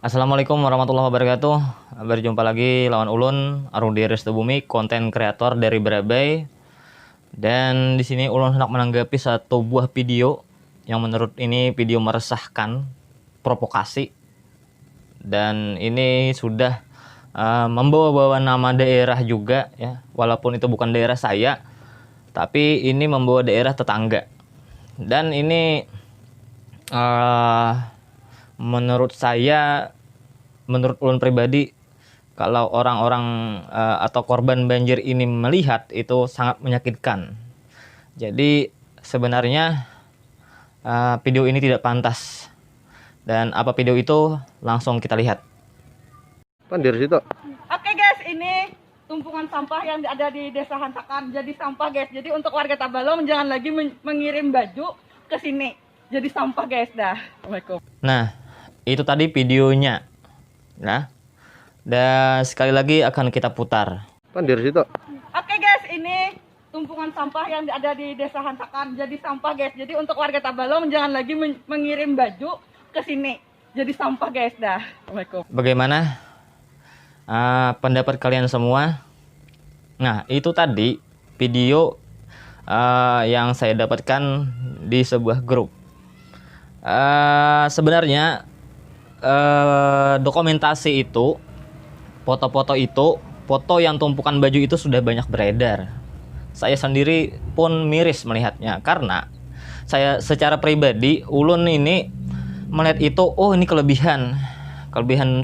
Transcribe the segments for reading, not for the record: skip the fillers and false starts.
Assalamualaikum warahmatullahi wabarakatuh. Berjumpa lagi lawan ulun Arudi Restubumi, konten kreator dari Berabai. Dan di sini ulun hendak menanggapi satu buah video yang menurut ini video meresahkan, provokasi. Dan ini sudah membawa-bawa nama daerah juga ya, walaupun itu bukan daerah saya, tapi ini membawa daerah tetangga. Dan ini menurut saya, menurut ulun pribadi, kalau orang-orang atau korban banjir ini melihat itu sangat menyakitkan. Jadi sebenarnya video ini tidak pantas. Dan apa video itu langsung kita lihat. Pandir situ. Oke guys, ini tumpukan sampah yang ada di Desa Hantakan. Jadi sampah guys. Jadi untuk warga Tabalong jangan lagi mengirim baju ke sini. Jadi sampah guys dah. Assalamualaikum. Nah, itu tadi videonya. Nah, dan sekali lagi akan kita putar. Pandir situ. Oke guys, ini tumpukan sampah yang ada di Desa Hantakan. Jadi sampah guys. Jadi untuk warga Tabalong jangan lagi mengirim baju ke sini. Jadi sampah guys dah. Assalamualaikum. Bagaimana pendapat kalian semua? Nah, itu tadi video yang saya dapatkan di sebuah grup. Sebenarnya dokumentasi itu, foto-foto itu, foto yang tumpukan baju itu sudah banyak beredar. Saya sendiri pun miris melihatnya, karena saya secara pribadi, ulun ini melihat itu, oh ini kelebihan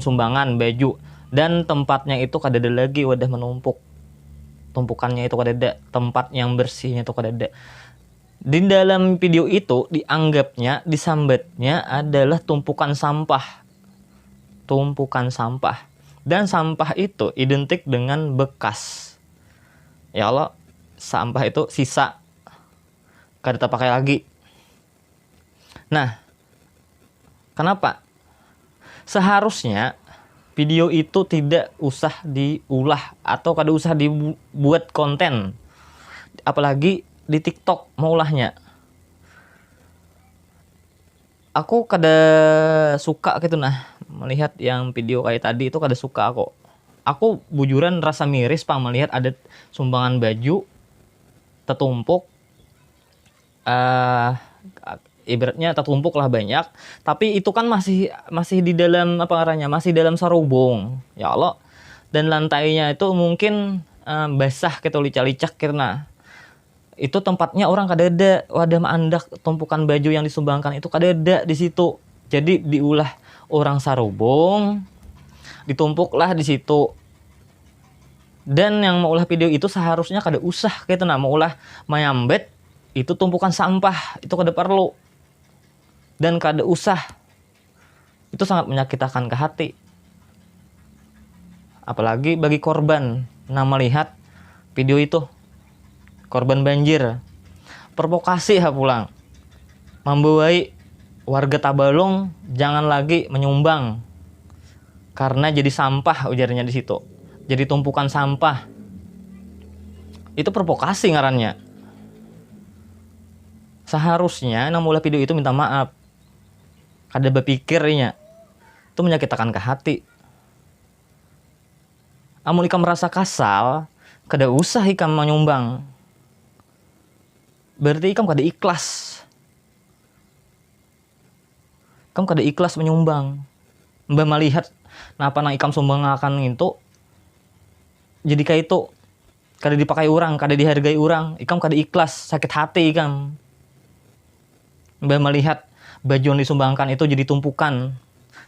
sumbangan baju, dan tempatnya itu kadada lagi wadah menumpuk, tumpukannya itu kadada, tempat yang bersihnya itu kadada. Di dalam video itu dianggapnya, disambatnya adalah tumpukan sampah. Dan sampah itu identik dengan bekas. Ya Allah, sampah itu sisa, kada terpakai lagi. Nah, kenapa? Seharusnya video itu tidak usah diulah atau kada usah dibuat konten. Apalagi di TikTok maulahnya. Aku kada suka gitu nah melihat yang video kayak tadi itu, kada suka aku. Aku bujuran rasa miris pang melihat ada sumbangan baju tertumpuk, ibaratnya tertumpuk lah banyak, tapi itu kan masih di dalam apa arahnya, masih dalam sarubung. Ya Allah. Dan lantainya itu mungkin basah gitu, licak-licak karena itu tempatnya orang kadada wadah mandak, tumpukan baju yang disumbangkan itu kadada di situ. Jadi diulah orang sarubung, ditumpuklah di situ. Dan yang mau ulah video itu seharusnya kada usah gitu nah, mau ulah mayambet itu tumpukan sampah itu kada perlu. Dan kada usah. Itu sangat menyakitkan ke hati. Apalagi bagi korban nah melihat video itu. Korban banjir, provokasi pulang, membawai warga Tabalong jangan lagi menyumbang karena jadi sampah, ujarnya di situ, jadi tumpukan sampah. Itu provokasi ngarannya. Seharusnya yang mulai video itu minta maaf, kada berpikirnya, itu menyakitkan ke hati. Amun ikam merasa kasal, kada usah ikam menyumbang. Berarti ikam kada ikhlas. Ikam kada ikhlas menyumbang. Mbak melihat napa nang ikam sumbang akan itu jadi kayak itu kada dipakai orang, kada dihargai orang, ikam kada ikhlas, sakit hati ikam. Mbak melihat baju yang disumbangkan itu jadi tumpukan,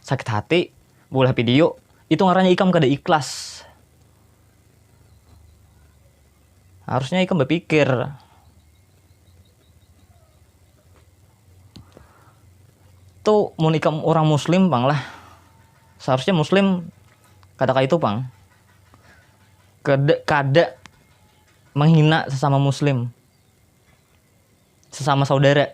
sakit hati, bola video, itu ngarannya ikam kada ikhlas. Harusnya ikam berpikir. Itu mau ikam orang muslim bang lah, seharusnya muslim kada kayak itu bang, kada menghina sesama muslim, sesama saudara.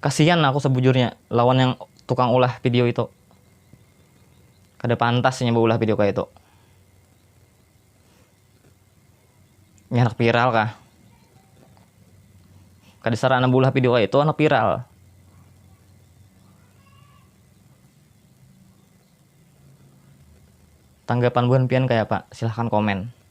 Kasihan aku sebujurnya lawan yang tukang ulah video itu, kada pantasnya ulah video kayak itu. Ini anak viral kah? Kada sarana bulah video kayak itu anak viral. Tanggapan Buan Pian kayak apa? Silahkan komen.